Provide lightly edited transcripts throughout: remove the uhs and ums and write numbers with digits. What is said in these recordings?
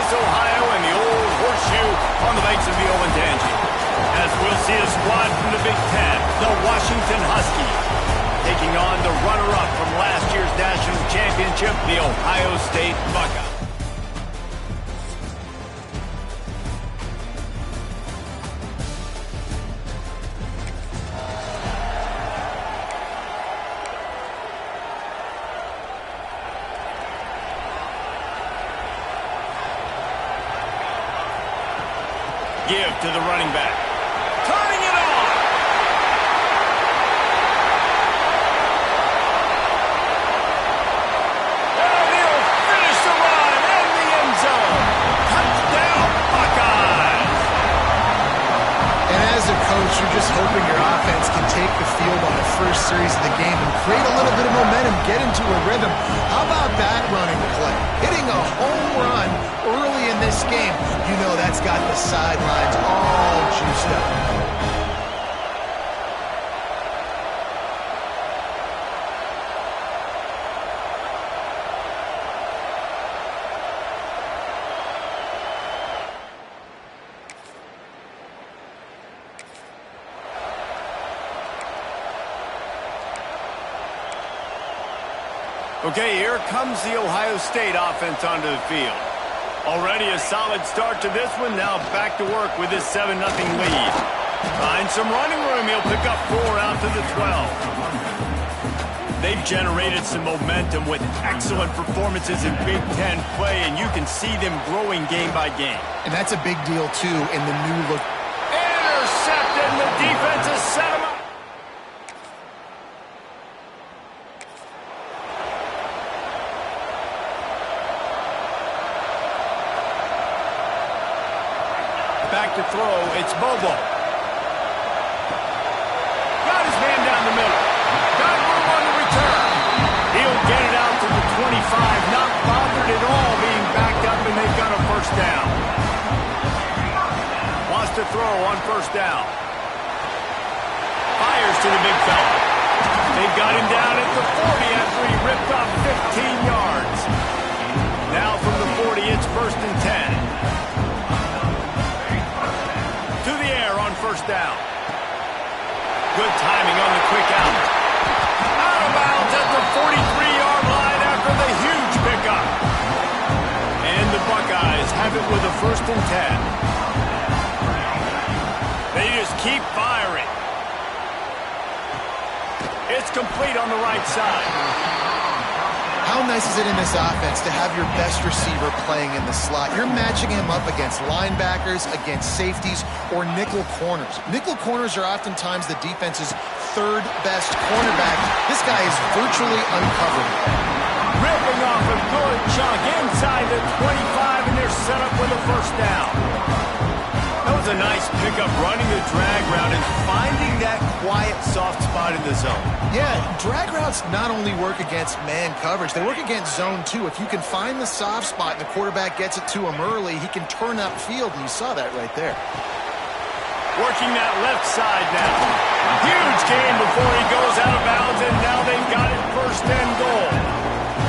Columbus, Ohio, and the old horseshoe on the banks of the Olentangy. As we'll see a squad from the Big Ten, the Washington Huskies, taking on the runner-up from last year's national championship, the Ohio State Buckeyes. Give to the running back. Turning it on. And he'll finish the run in the end zone. Touchdown, Buckeyes. And as a coach, you're just hoping your offense can take the field on the first series of the game and create a little bit of momentum, get into a rhythm. How about that running play? Hitting a home run early in this game. You know that's got the sidelines all juiced up. Okay, here comes the Ohio State offense onto the field. Already a solid start to this one. Now back to work with this 7-0 lead. Find some running room. He'll pick up 4 out to the 12. They've generated some momentum with excellent performances in Big Ten play, and you can see them growing game by game. And that's a big deal, too, in the new look. Intercepted, and the defense has set him up. Back to throw, it's Bobo. Got his man down the middle. Got room on the return. He'll get it out to the 25, not bothered at all being backed up, and they've got a first down. Wants to throw on first down. Fires to the big fella. They've got him down at the 40 after he ripped off 15 yards. Now from the 40, it's 1st and 10. First down. Good timing on the quick out. Out of bounds at the 43-yard line after the huge pickup. And the Buckeyes have it with a 1st and 10. They just keep firing. It's complete on the right side. How nice is it in this offense to have your best receiver playing in the slot? You're matching him up against linebackers, against safeties, or nickel corners. Nickel corners are oftentimes the defense's 3rd best cornerback. This guy is virtually uncoverable. Ripping off a good chunk inside the 25, and they're set up with a first down. That was a nice pickup, running the drag route and finding that quiet, soft spot in the zone. Yeah, drag routes not only work against man coverage, they work against zone too. If you can find the soft spot and the quarterback gets it to him early, he can turn upfield, and you saw that right there. Working that left side now. Huge gain before he goes out of bounds, and now they've got it 1st and goal.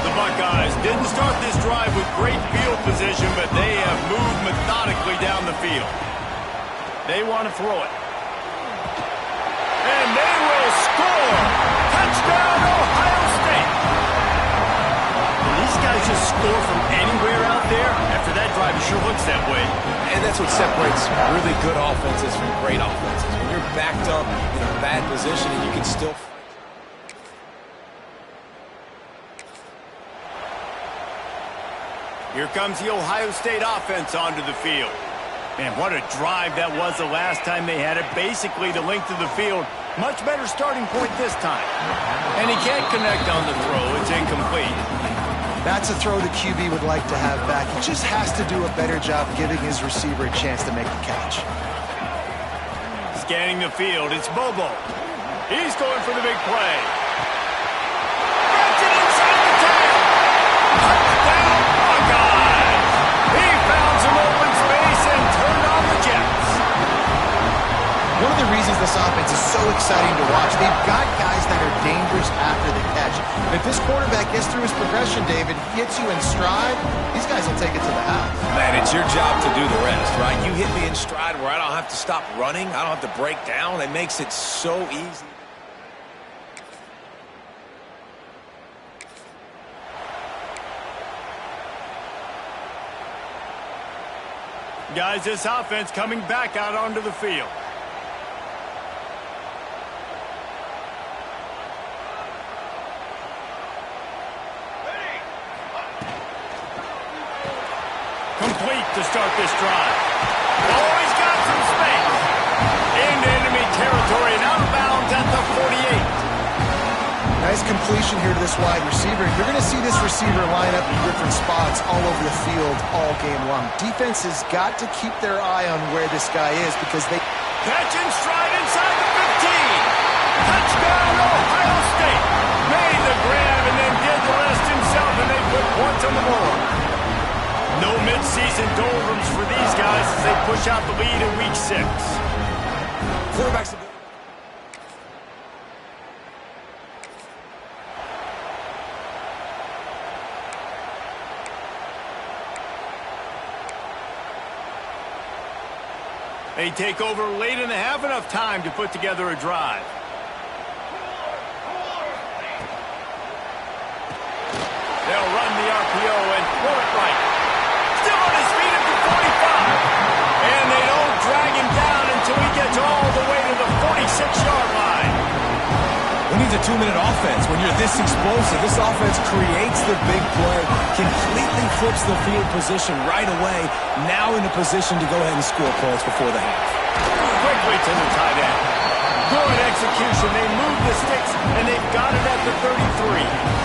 The Buckeyes didn't start this drive with great field position, but they have moved methodically down the field. They want to throw it. And they will score! Touchdown, Ohio State! And these guys just score from anywhere out there. After that drive, it sure looks that way. And that's what separates really good offenses from great offenses. When you're backed up in a bad position and you can still... Here comes the Ohio State offense onto the field. Man, what a drive that was the last time they had it. Basically the length of the field. Much better starting point this time. And he can't connect on the throw. It's incomplete. That's a throw the QB would like to have back. He just has to do a better job giving his receiver a chance to make the catch. Scanning the field, it's Bobo. He's going for the big play. Gets it inside the 10. Touchdown, Buckeyes. He found some open space and turned on the Jets. One of the reasons this offense is so exciting to watch, they've got guys plays that are dangerous after the catch. And if this quarterback gets through his progression, David, gets you in stride, these guys will take it to the house. Man, it's your job to do the rest, right? You hit me in stride where I don't have to stop running. I don't have to break down. It makes it so easy. Guys, this offense coming back out onto the field. Complete to start this drive. Oh, he's got some space. Into enemy territory and out of bounds at the 48. Nice completion here to this wide receiver. You're going to see this receiver line up in different spots all over the field all game long. Defense has got to keep their eye on where this guy is because they... Catch and stride inside the 15. Touchdown, Ohio State. Made the grab and then did the rest himself, and they put points on the board. No midseason doldrums for these guys as they push out the lead in Week 6. Quarterbacks... They take over late in the half, enough time to put together a drive. They'll run the RPO and pull it right. Still on his feet at the 45. And they don't drag him down until he gets all the way to the 46-yard line. Who needs a 2-minute offense? When you're this explosive, this offense creates the big play, completely flips the field position right away, now in a position to go ahead and score points before the half. Quickly to the tight end. Good execution. They move the sticks, and they've got it at the 33.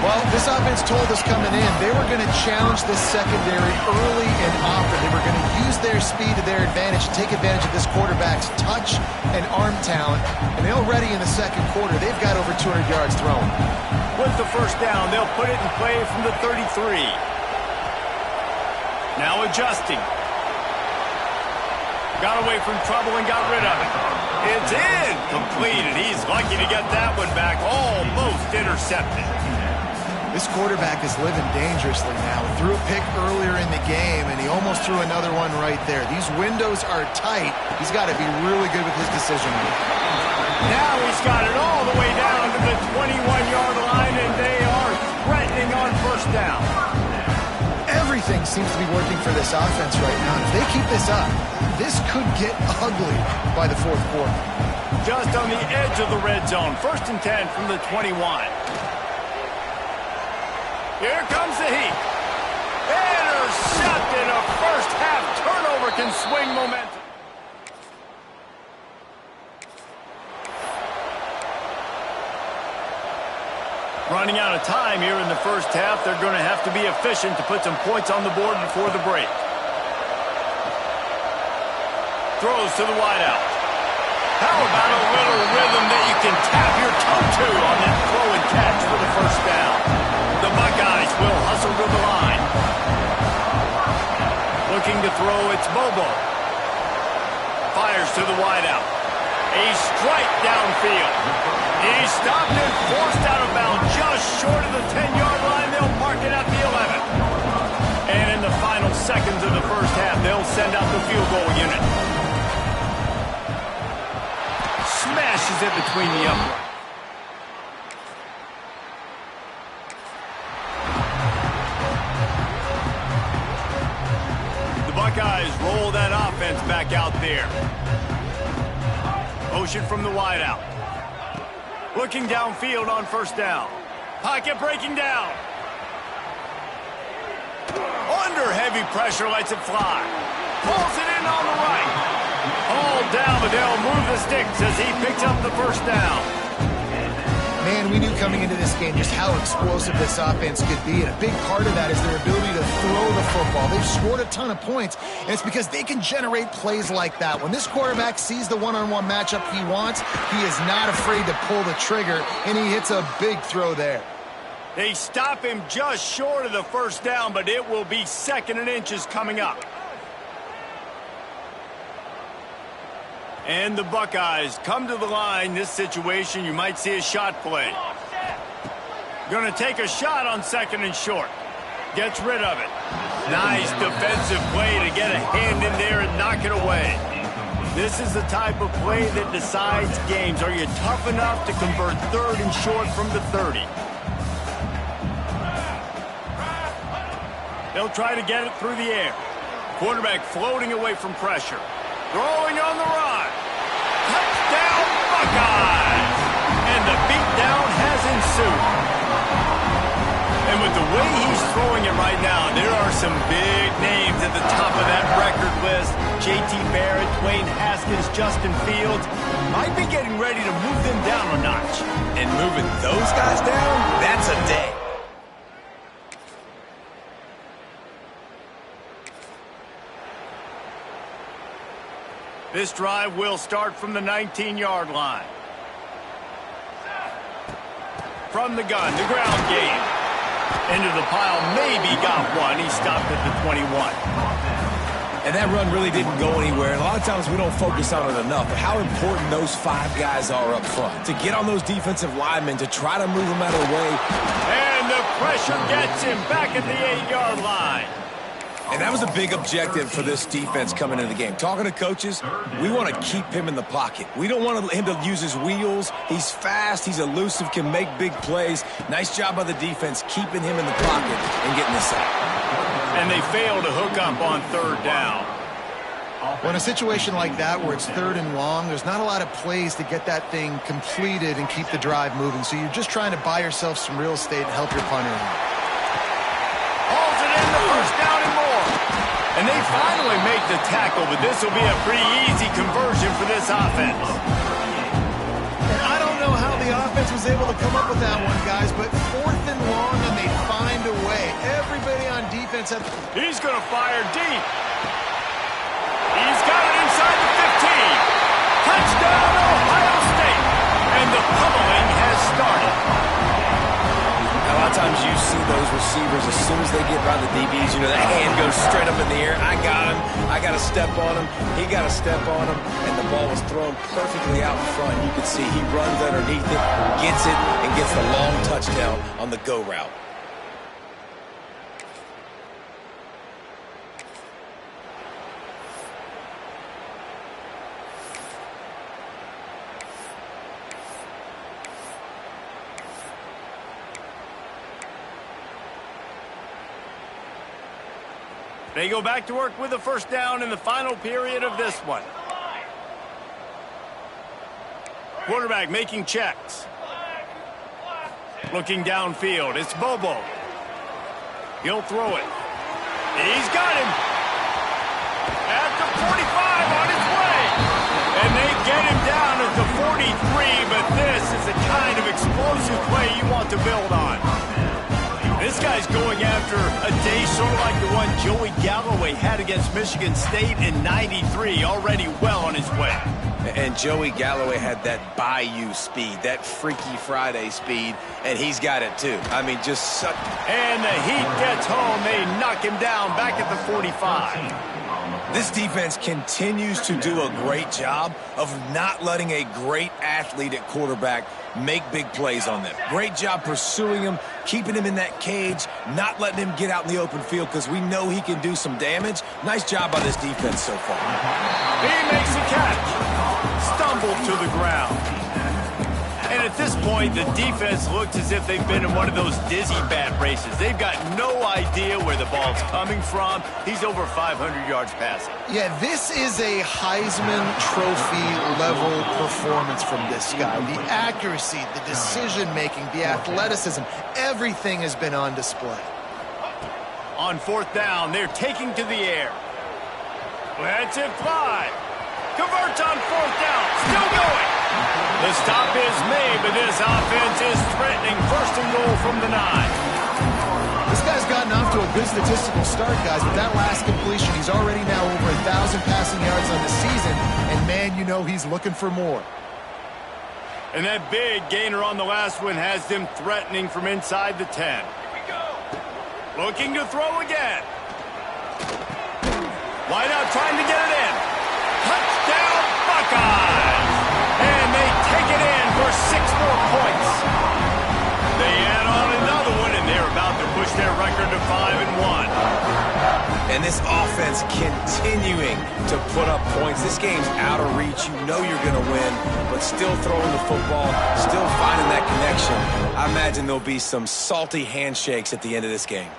Well, this offense told us coming in they were going to challenge this secondary early and often. They were going to use their speed to their advantage, take advantage of this quarterback's touch and arm talent. And already in the second quarter, they've got over 200 yards thrown. With the first down, they'll put it in play from the 33. Now adjusting. Got away from trouble and got rid of it. It's in. Completed. He's lucky to get that one back. Almost intercepted. This quarterback is living dangerously now. He threw a pick earlier in the game, and he almost threw another one right there. These windows are tight. He's got to be really good with his decision-making. Now he's got it all the way down to the 21-yard line, and they are threatening on first down. Everything seems to be working for this offense right now. If they keep this up, this could get ugly by the fourth quarter. Just on the edge of the red zone. 1st and 10 from the 21. Here comes the heat. Intercepted. A first-half turnover can swing momentum. Running out of time here in the first half. They're going to have to be efficient to put some points on the board before the break. Throws to the wideout. How about a little rhythm that you can tap your toe to on that throw and catch for the first down? The Buckeyes will hustle to the line. Looking to throw, it's Bobo. Fires to the wideout. A strike downfield. He's stopped and forced out of bounds just short of the 10-yard line. They'll park it at the 11. And in the final seconds of the first half, they'll send out the field goal unit. Smashes it between the uprights. Buckeyes roll that offense back out there. Motion from the wideout. Looking downfield on first down. Pocket breaking down. Under heavy pressure, lets it fly. Pulls it in on the right. All down, but they'll move the sticks as he picks up the first down. Man, we knew coming into this game just how explosive this offense could be, and a big part of that is their ability to throw the football. They've scored a ton of points, and it's because they can generate plays like that. When this quarterback sees the one-on-one matchup he wants, he is not afraid to pull the trigger, and he hits a big throw there. They stop him just short of the first down, but it will be 2nd and inches coming up. And the Buckeyes come to the line. This situation, you might see a shot play. Going to take a shot on 2nd and short. Gets rid of it. Nice defensive play to get a hand in there and knock it away. This is the type of play that decides games. Are you tough enough to convert 3rd and short from the 30? They'll try to get it through the air. Quarterback floating away from pressure. Throwing on the run. Touchdown, Buckeyes! And the beatdown has ensued. And with the way he's throwing it right now, there are some big names at the top of that record list. J.T. Barrett, Dwayne Haskins, Justin Fields might be getting ready to move them down a notch. And moving those guys down, that's a day. This drive will start from the 19-yard line. From the gun, the ground game. Into the pile, maybe got one. He stopped at the 21. And that run really didn't go anywhere. And a lot of times we don't focus on it enough. But how important those 5 guys are up front. To get on those defensive linemen, to try to move them out of the way. And the pressure gets him back at the 8-yard line. And that was a big objective for this defense coming into the game. Talking to coaches, we want to keep him in the pocket. We don't want him to use his wheels. He's fast, he's elusive, can make big plays. Nice job by the defense keeping him in the pocket and getting the sack. And they fail to hook up on 3rd down. Well, in a situation like that where it's 3rd and long, there's not a lot of plays to get that thing completed and keep the drive moving. So you're just trying to buy yourself some real estate and help your punter out. Hauls it in, the 1st down and more. And they finally make the tackle, but this will be a pretty easy conversion for this offense. And I don't know how the offense was able to come up with that one, guys, but 4th and long, and they find a way. Everybody on defense at He's going to fire deep. He's got it inside the 15. Touchdown, Ohio State. And the pummeling has started. A lot of times you see those receivers, as soon as they get by the DBs, you know, that hand goes straight up in the air. I got him. I got to step on him. He got to step on him. And the ball was thrown perfectly out in front. You can see he runs underneath it, gets it, and gets the long touchdown on the go route. They go back to work with a 1st down in the final period of this one. Quarterback making checks. Looking downfield. It's Bobo. He'll throw it. He's got him. At the 45 on his way. And they get him down at the 43, but this is the kind of explosive play you want to build on. This guy's going after a day sort of like the one Joey Galloway had against Michigan State in '93, already well on his way. And Joey Galloway had that Bayou speed, that Freaky Friday speed, and he's got it too. I mean, just such... And the heat gets home. They knock him down back at the 45. This defense continues to do a great job of not letting a great athlete at quarterback make big plays on them. Great job pursuing him, keeping him in that cage, not letting him get out in the open field because we know he can do some damage. Nice job by this defense so far. He makes a catch. Stumbled to the ground. And at this point, the defense looks as if they've been in one of those dizzy bat races. They've got no idea where the ball's coming from. He's over 500 yards passing. Yeah, this is a Heisman Trophy level performance from this guy. The accuracy, the decision-making, the athleticism, everything has been on display. On 4th down, they're taking to the air. Lets it fly. Converts on 4th down. Still going. The stop is made, but this offense is threatening. 1st and goal from the 9. This guy's gotten off to a good statistical start, guys. With that last completion, he's already now over 1,000 passing yards on the season. And, man, you know he's looking for more. And that big gainer on the last one has them threatening from inside the 10. Here we go. Looking to throw again. Wide out trying to get it in. Touchdown, Buckeyes! And this offense continuing to put up points. This game's out of reach. You know you're going to win, but still throwing the football, still finding that connection. I imagine there'll be some salty handshakes at the end of this game.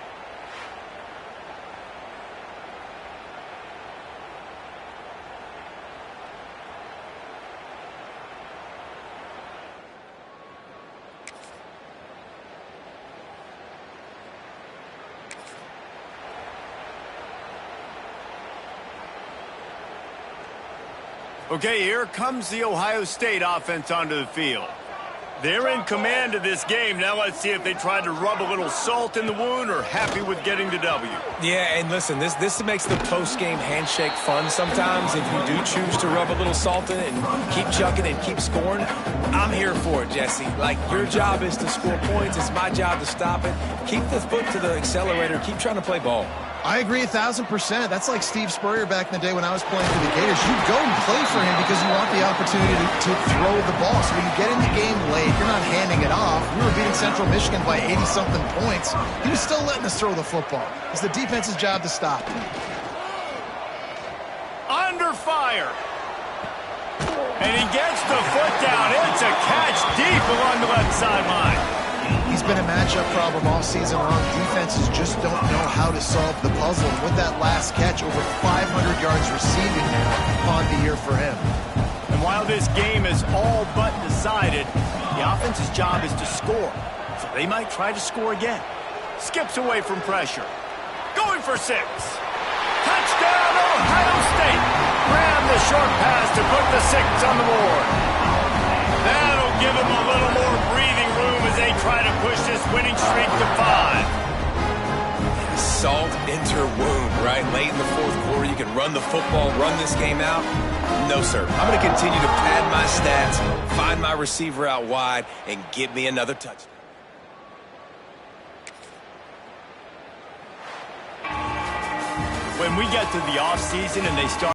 Okay, here comes the Ohio State offense onto the field. They're in command of this game. Now let's see if they try to rub a little salt in the wound or happy with getting the W. Yeah, and listen, this makes the post-game handshake fun sometimes. If you do choose to rub a little salt in it and keep chucking and keep scoring, I'm here for it, Jesse. Like, your job is to score points. It's my job to stop it. Keep the foot to the accelerator. Keep trying to play ball. I agree 1,000%. That's like Steve Spurrier back in the day when I was playing for the Gators. You go and play for him because you want the opportunity to throw the ball. So when you get in the game late, you're not handing it off. We were beating Central Michigan by 80-something points. He was still letting us throw the football. It's the defense's job to stop it. Under fire. And he gets the foot down. It's a catch deep along the left sideline. He's been a matchup problem all season long. Defenses just don't know how to solve the puzzle. And with that last catch, over 500 yards receiving on the year for him. And while this game is all but decided, the offense's job is to score. So they might try to score again. Skips away from pressure. Going for 6. Touchdown, Ohio State. Grab the short pass to put the 6 on the board. That'll give them a little more breathing room as they try to push this winning streak to 5. Salt into wound, right? Late in the fourth quarter, you can run the football, run this game out. No, sir. I'm going to continue to pad my stats, find my receiver out wide, and give me another touchdown. When we get to the offseason and they start